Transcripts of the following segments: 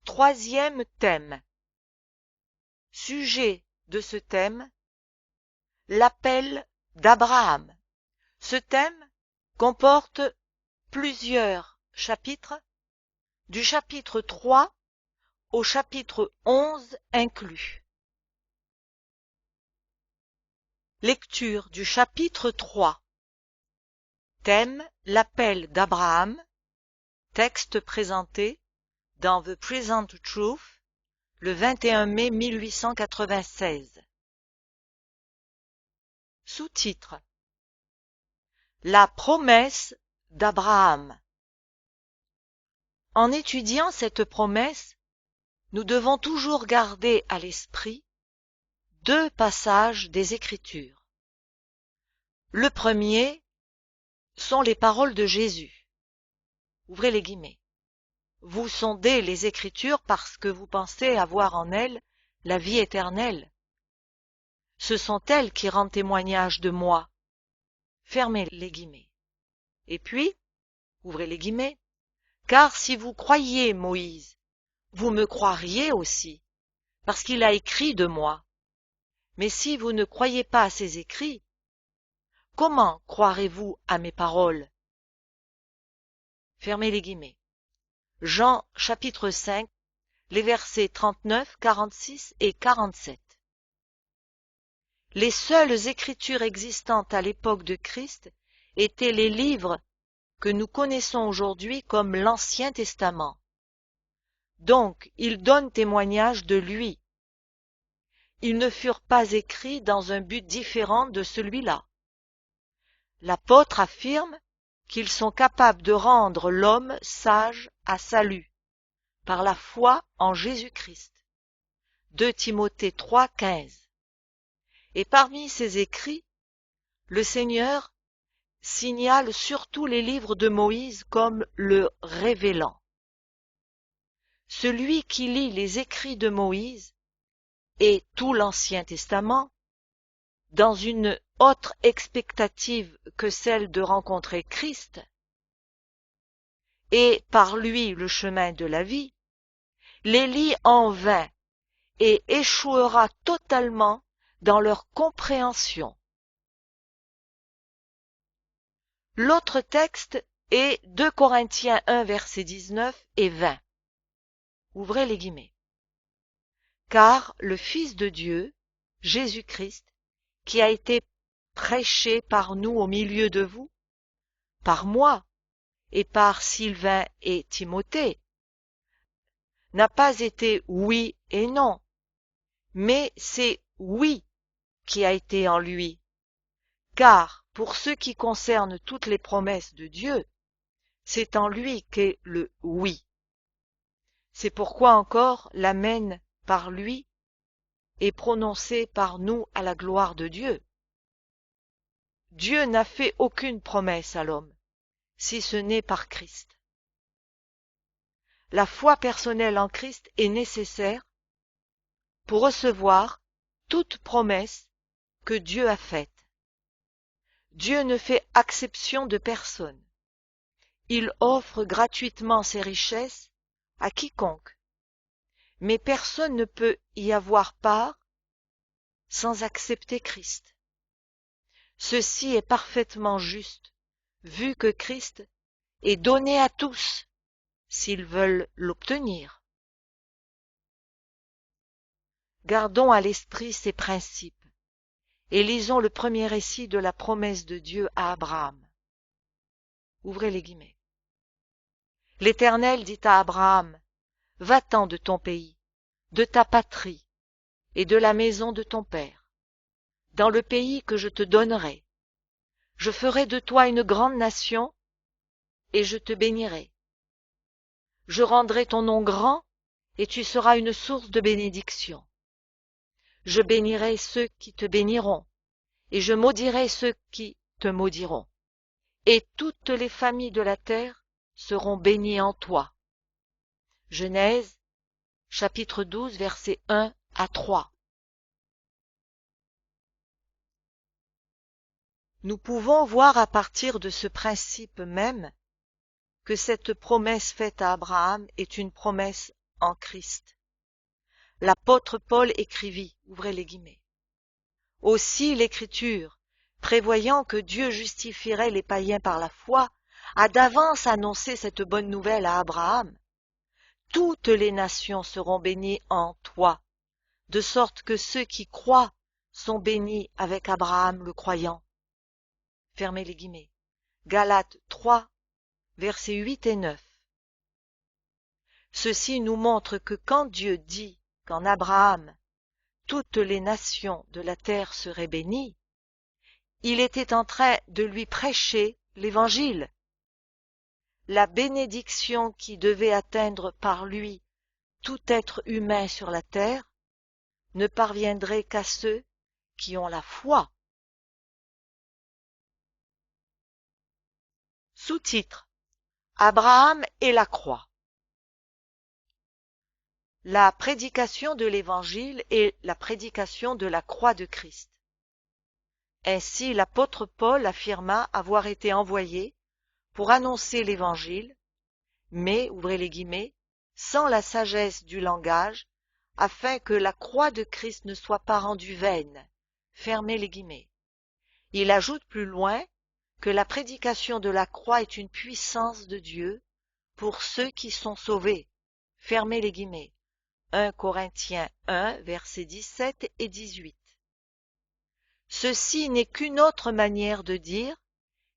Troisième thème. Sujet de ce thème, l'appel d'Abraham. Ce thème comporte plusieurs chapitres, du chapitre 3 au chapitre 11 inclus. Lecture du chapitre 3. Thème, l'appel d'Abraham. Texte présenté dans The Present Truth, le 21 mai 1896. Sous-titre: La promesse d'Abraham. En étudiant cette promesse, nous devons toujours garder à l'esprit deux passages des Écritures. Le premier sont les paroles de Jésus. Ouvrez les guillemets. Vous sondez les Écritures parce que vous pensez avoir en elles la vie éternelle. Ce sont elles qui rendent témoignage de moi. Fermez les guillemets. Et puis, ouvrez les guillemets, car si vous croyiez Moïse, vous me croiriez aussi, parce qu'il a écrit de moi. Mais si vous ne croyez pas à ses écrits, comment croirez-vous à mes paroles? Fermez les guillemets. Jean chapitre 5, les versets 39, 46 et 47. Les seules écritures existantes à l'époque de Christ étaient les livres que nous connaissons aujourd'hui comme l'Ancien Testament. Donc, ils donnent témoignage de lui. Ils ne furent pas écrits dans un but différent de celui-là. L'apôtre affirme qu'ils sont capables de rendre l'homme sage à salut, par la foi en Jésus-Christ. 2 Timothée 3, 15. Et parmi ces écrits, le Seigneur signale surtout les livres de Moïse comme le révélant. Celui qui lit les écrits de Moïse et tout l'Ancien Testament, dans une autre expectative que celle de rencontrer Christ, et par lui le chemin de la vie, les lit en vain et échouera totalement dans leur compréhension. L'autre texte est 2 Corinthiens 1, versets 19 et 20. Ouvrez les guillemets. Car le Fils de Dieu, Jésus-Christ, qui a été prêché par nous au milieu de vous, par moi et par Sylvain et Timothée, n'a pas été oui et non, mais c'est oui qui a été en lui. Car pour ce qui concerne toutes les promesses de Dieu, c'est en lui qu'est le oui. C'est pourquoi encore l'amen par lui est prononcé par nous à la gloire de Dieu. Dieu n'a fait aucune promesse à l'homme, si ce n'est par Christ. La foi personnelle en Christ est nécessaire pour recevoir toute promesse que Dieu a faite. Dieu ne fait exception de personne. Il offre gratuitement ses richesses à quiconque, mais personne ne peut y avoir part sans accepter Christ. Ceci est parfaitement juste, vu que Christ est donné à tous, s'ils veulent l'obtenir. Gardons à l'esprit ces principes, et lisons le premier récit de la promesse de Dieu à Abraham. Ouvrez les guillemets. L'Éternel dit à Abraham, « Va-t'en de ton pays, de ta patrie et de la maison de ton père, dans le pays que je te donnerai. Je ferai de toi une grande nation et je te bénirai. Je rendrai ton nom grand et tu seras une source de bénédiction. Je bénirai ceux qui te béniront et je maudirai ceux qui te maudiront. Et toutes les familles de la terre seront bénies en toi. » Genèse, chapitre 12, versets 1 à 3. Nous pouvons voir à partir de ce principe même que cette promesse faite à Abraham est une promesse en Christ. L'apôtre Paul écrivit, ouvrez les guillemets, « Aussi l'Écriture, prévoyant que Dieu justifierait les païens par la foi, a d'avance annoncé cette bonne nouvelle à Abraham. Toutes les nations seront bénies en toi, de sorte que ceux qui croient sont bénis avec Abraham le croyant. » Fermez les guillemets. Galates 3, versets 8 et 9. Ceci nous montre que quand Dieu dit qu'en Abraham toutes les nations de la terre seraient bénies, il était en train de lui prêcher l'Évangile. La bénédiction qui devait atteindre par lui tout être humain sur la terre ne parviendrait qu'à ceux qui ont la foi. Sous-titre: Abraham et la croix. La prédication de l'Évangile est la prédication de la croix de Christ. Ainsi, l'apôtre Paul affirma avoir été envoyé pour annoncer l'Évangile, mais, ouvrez les guillemets, sans la sagesse du langage, afin que la croix de Christ ne soit pas rendue vaine. Fermez les guillemets. Il ajoute plus loin que la prédication de la croix est une puissance de Dieu pour ceux qui sont sauvés. Fermez les guillemets. 1 Corinthiens 1, versets 17 et 18. Ceci n'est qu'une autre manière de dire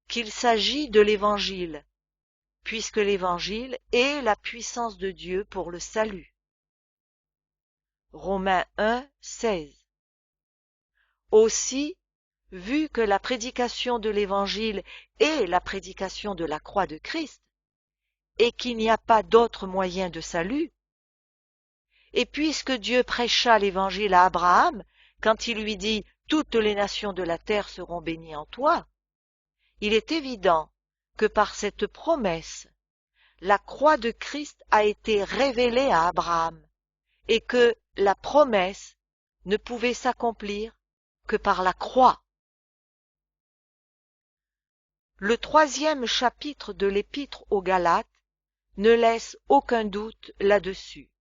qu'il s'agit de l'Évangile, puisque l'Évangile est la puissance de Dieu pour le salut. Romains 1, 16. Aussi, vu que la prédication de l'Évangile est la prédication de la croix de Christ, et qu'il n'y a pas d'autre moyen de salut, et puisque Dieu prêcha l'Évangile à Abraham, quand il lui dit « Toutes les nations de la terre seront bénies en toi », il est évident que par cette promesse, la croix de Christ a été révélée à Abraham, et que la promesse ne pouvait s'accomplir que par la croix. Le 3e chapitre de l'Épître aux Galates ne laisse aucun doute là-dessus.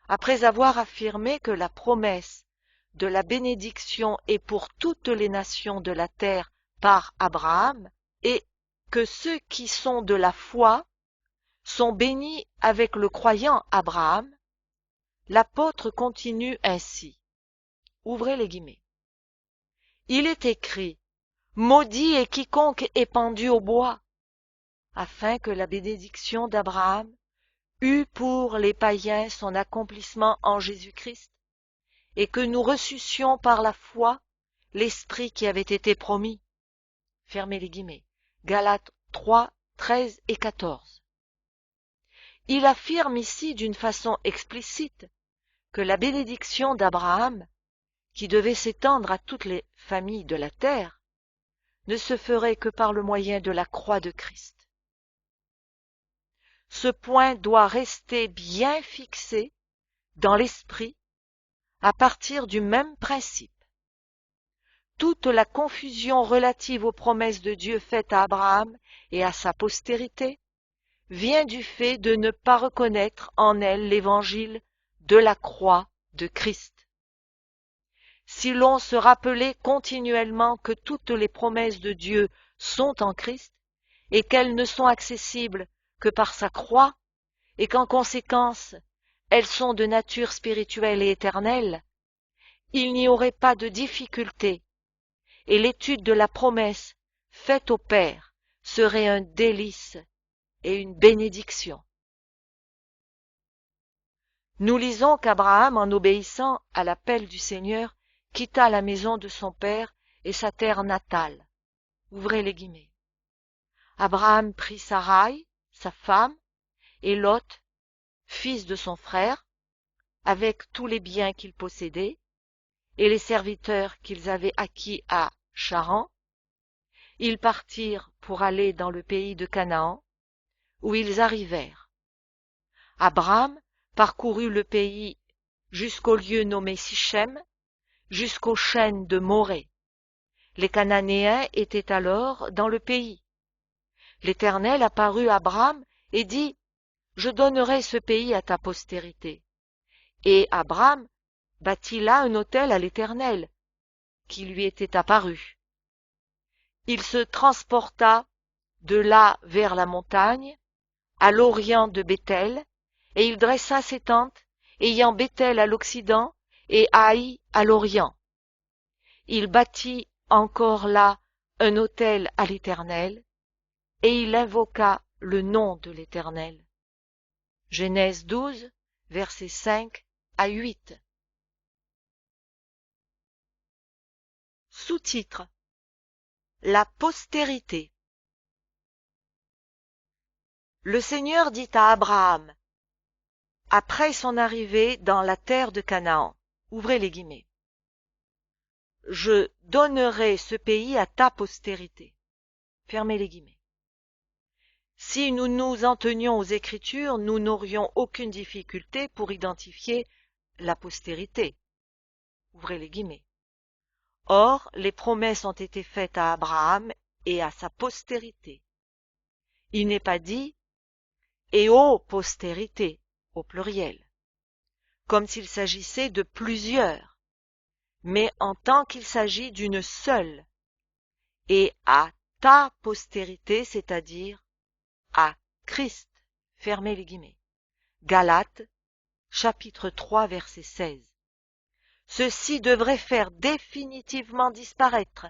Après avoir affirmé que la promesse de la bénédiction est pour toutes les nations de la terre par Abraham, et que ceux qui sont de la foi sont bénis avec le croyant Abraham, l'apôtre continue ainsi. Ouvrez les guillemets. Il est écrit, « Maudit est quiconque est pendu au bois », afin que la bénédiction d'Abraham eût pour les païens son accomplissement en Jésus-Christ, et que nous reçussions par la foi l'Esprit qui avait été promis. Fermez les guillemets. Galates 3, 13 et 14. Il affirme ici d'une façon explicite que la bénédiction d'Abraham, qui devait s'étendre à toutes les familles de la terre, ne se ferait que par le moyen de la croix de Christ. Ce point doit rester bien fixé dans l'esprit à partir du même principe. Toute la confusion relative aux promesses de Dieu faites à Abraham et à sa postérité vient du fait de ne pas reconnaître en elle l'évangile de la croix de Christ. Si l'on se rappelait continuellement que toutes les promesses de Dieu sont en Christ et qu'elles ne sont accessibles que par sa croix, et qu'en conséquence, elles sont de nature spirituelle et éternelle, il n'y aurait pas de difficulté, et l'étude de la promesse faite au Père serait un délice et une bénédiction. Nous lisons qu'Abraham, en obéissant à l'appel du Seigneur, quitta la maison de son père et sa terre natale. Ouvrez les guillemets. Abraham prit Sarai, sa femme, et Lot, fils de son frère, avec tous les biens qu'ils possédaient, et les serviteurs qu'ils avaient acquis à Charan. Ils partirent pour aller dans le pays de Canaan, où ils arrivèrent. Abraham parcourut le pays jusqu'au lieu nommé Sichem, jusqu'aux chênes de Morée. Les Cananéens étaient alors dans le pays. L'Éternel apparut à Abraham et dit, je donnerai ce pays à ta postérité. Et Abraham bâtit là un autel à l'Éternel, qui lui était apparu. Il se transporta de là vers la montagne, à l'orient de Béthel, et il dressa ses tentes, ayant Béthel à l'occident et Haï à l'orient. Il bâtit encore là un autel à l'Éternel, et il invoqua le nom de l'Éternel. Genèse 12, versets 5 à 8. Sous-titre: La postérité. Le Seigneur dit à Abraham, après son arrivée dans la terre de Canaan, ouvrez les guillemets, je donnerai ce pays à ta postérité. Fermez les guillemets. Si nous nous en tenions aux Écritures, nous n'aurions aucune difficulté pour identifier la postérité. Ouvrez les guillemets. Or, les promesses ont été faites à Abraham et à sa postérité. Il n'est pas dit « et aux postérités » au pluriel, comme s'il s'agissait de plusieurs, mais en tant qu'il s'agit d'une seule, et à ta postérité, c'est-à-dire à Christ. Fermez les guillemets. Galates, chapitre 3, verset 16. Ceci devrait faire définitivement disparaître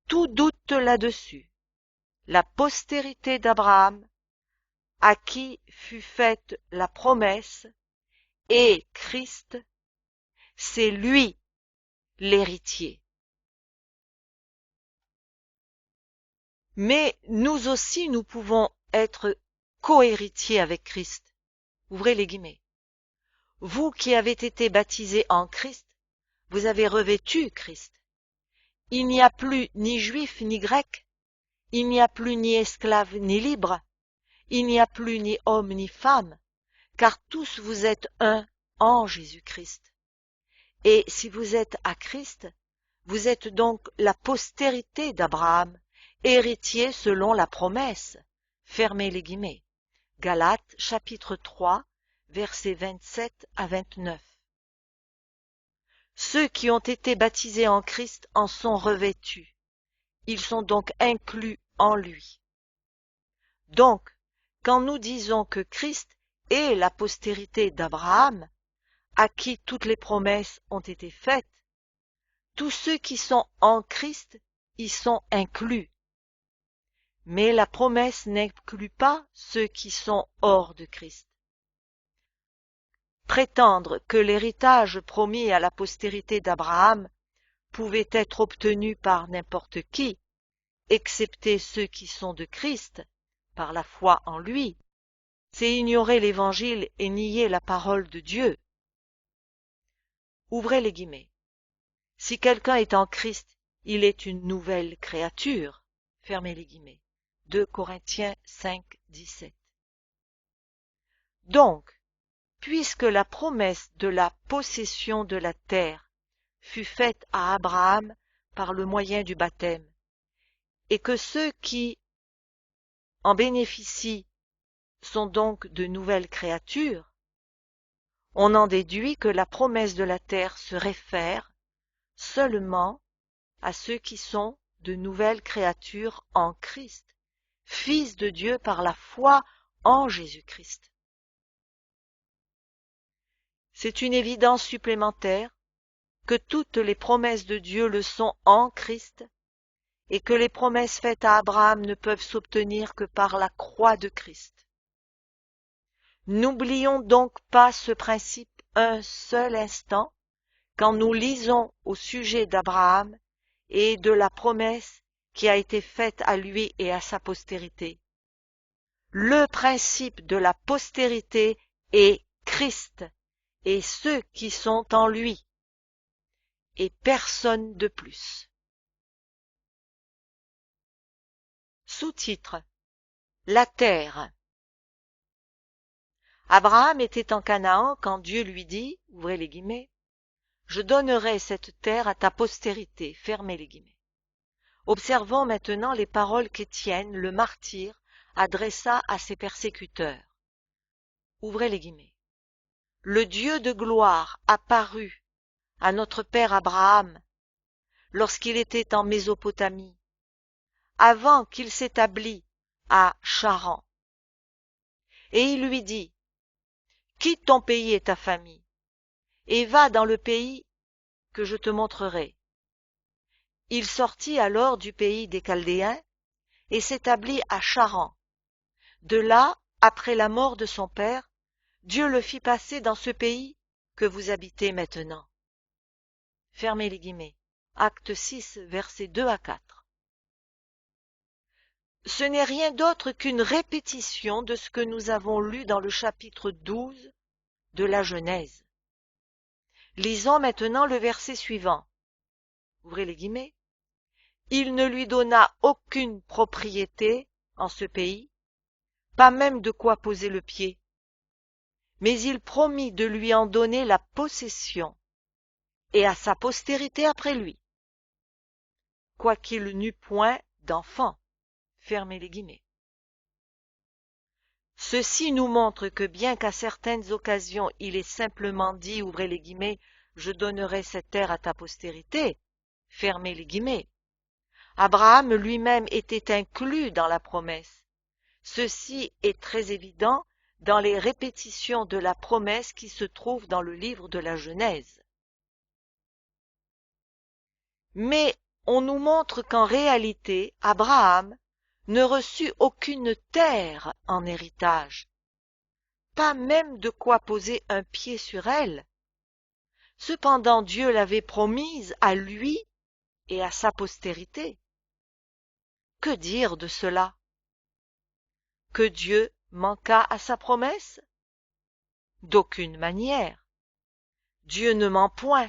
tout doute là-dessus. La postérité d'Abraham, à qui fut faite la promesse, et Christ, c'est lui l'héritier. Mais nous aussi, nous pouvons être co-héritiers avec Christ. Ouvrez les guillemets. Vous qui avez été baptisés en Christ, vous avez revêtu Christ. Il n'y a plus ni juif ni grec, il n'y a plus ni esclave ni libre, il n'y a plus ni homme ni femme, car tous vous êtes un en Jésus-Christ. Et si vous êtes à Christ, vous êtes donc la postérité d'Abraham, héritier selon la promesse. Fermez les guillemets. Galates chapitre 3, versets 27 à 29. Ceux qui ont été baptisés en Christ en sont revêtus. Ils sont donc inclus en lui. Donc, quand nous disons que Christ est la postérité d'Abraham, à qui toutes les promesses ont été faites, tous ceux qui sont en Christ y sont inclus. Mais la promesse n'inclut pas ceux qui sont hors de Christ. Prétendre que l'héritage promis à la postérité d'Abraham pouvait être obtenu par n'importe qui, excepté ceux qui sont de Christ, par la foi en lui, c'est ignorer l'Évangile et nier la parole de Dieu. Ouvrez les guillemets. Si quelqu'un est en Christ, il est une nouvelle créature. Fermez les guillemets. 2 Corinthiens 5, 17. Donc, puisque la promesse de la possession de la terre fut faite à Abraham par le moyen du baptême, et que ceux qui en bénéficient sont donc de nouvelles créatures, on en déduit que la promesse de la terre se réfère seulement à ceux qui sont de nouvelles créatures en Christ, fils de Dieu par la foi en Jésus-Christ. C'est une évidence supplémentaire que toutes les promesses de Dieu le sont en Christ et que les promesses faites à Abraham ne peuvent s'obtenir que par la croix de Christ. N'oublions donc pas ce principe un seul instant quand nous lisons au sujet d'Abraham et de la promesse qui a été faite à lui et à sa postérité. Le principe de la postérité est Christ et ceux qui sont en lui, et personne de plus. Sous-titre: La terre. Abraham était en Canaan quand Dieu lui dit, ouvrez les guillemets, je donnerai cette terre à ta postérité, fermez les guillemets. Observons maintenant les paroles qu'Étienne, le martyr, adressa à ses persécuteurs. ouvrez les guillemets, le Dieu de gloire apparut à notre père Abraham lorsqu'il était en Mésopotamie, avant qu'il s'établît à Charan. Et il lui dit, quitte ton pays et ta famille, et va dans le pays que je te montrerai. Il sortit alors du pays des Chaldéens et s'établit à Charan. De là, après la mort de son père, Dieu le fit passer dans ce pays que vous habitez maintenant. Fermez les guillemets. Acte 6, versets 2 à 4. Ce n'est rien d'autre qu'une répétition de ce que nous avons lu dans le chapitre 12 de la Genèse. Lisons maintenant le verset suivant. Ouvrez les guillemets. Il ne lui donna aucune propriété en ce pays, pas même de quoi poser le pied, mais il promit de lui en donner la possession et à sa postérité après lui, quoiqu'il n'eût point d'enfant. Fermez les guillemets. Ceci nous montre que bien qu'à certaines occasions il est simplement dit, ouvrez les guillemets, je donnerai cette terre à ta postérité, fermez les guillemets, Abraham lui-même était inclus dans la promesse. Ceci est très évident dans les répétitions de la promesse qui se trouvent dans le livre de la Genèse. Mais on nous montre qu'en réalité, Abraham ne reçut aucune terre en héritage, pas même de quoi poser un pied sur elle. Cependant Dieu l'avait promise à lui et à sa postérité. Que dire de cela? Que Dieu manqua à sa promesse? D'aucune manière. Dieu ne ment point,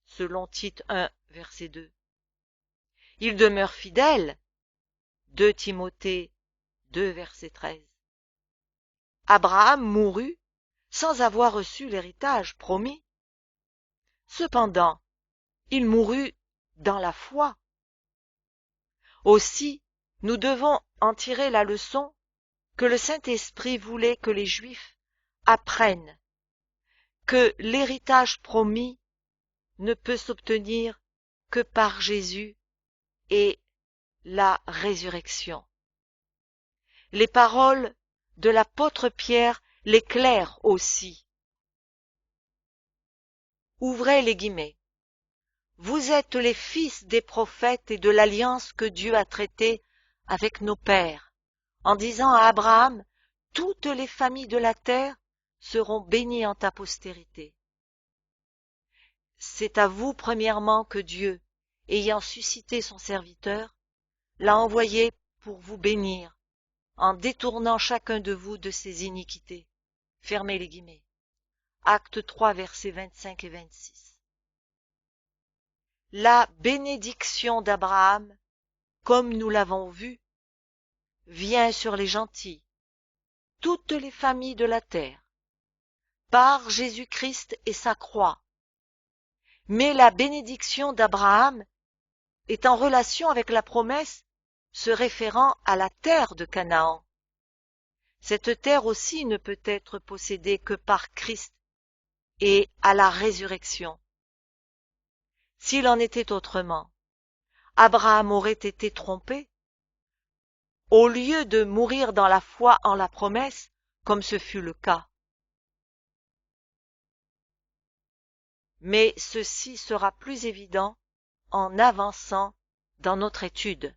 selon Tite 1, verset 2. Il demeure fidèle, 2 Timothée 2, verset 13. Abraham mourut sans avoir reçu l'héritage promis. Cependant, il mourut dans la foi. Aussi, nous devons en tirer la leçon que le Saint-Esprit voulait que les Juifs apprennent que l'héritage promis ne peut s'obtenir que par Jésus et la résurrection. Les paroles de l'apôtre Pierre l'éclairent aussi. Ouvrez les guillemets. Vous êtes les fils des prophètes et de l'alliance que Dieu a traitée avec nos pères, en disant à Abraham, toutes les familles de la terre seront bénies en ta postérité. C'est à vous premièrement que Dieu, ayant suscité son serviteur, l'a envoyé pour vous bénir, en détournant chacun de vous de ses iniquités. Fermez les guillemets. Acte 3, versets 25 et 26. La bénédiction d'Abraham, comme nous l'avons vu, vient sur les gentils, toutes les familles de la terre, par Jésus-Christ et sa croix. Mais la bénédiction d'Abraham est en relation avec la promesse se référant à la terre de Canaan. Cette terre aussi ne peut être possédée que par Christ et à la résurrection. S'il en était autrement, Abraham aurait été trompé. Au lieu de mourir dans la foi en la promesse, comme ce fut le cas. Mais ceci sera plus évident en avançant dans notre étude.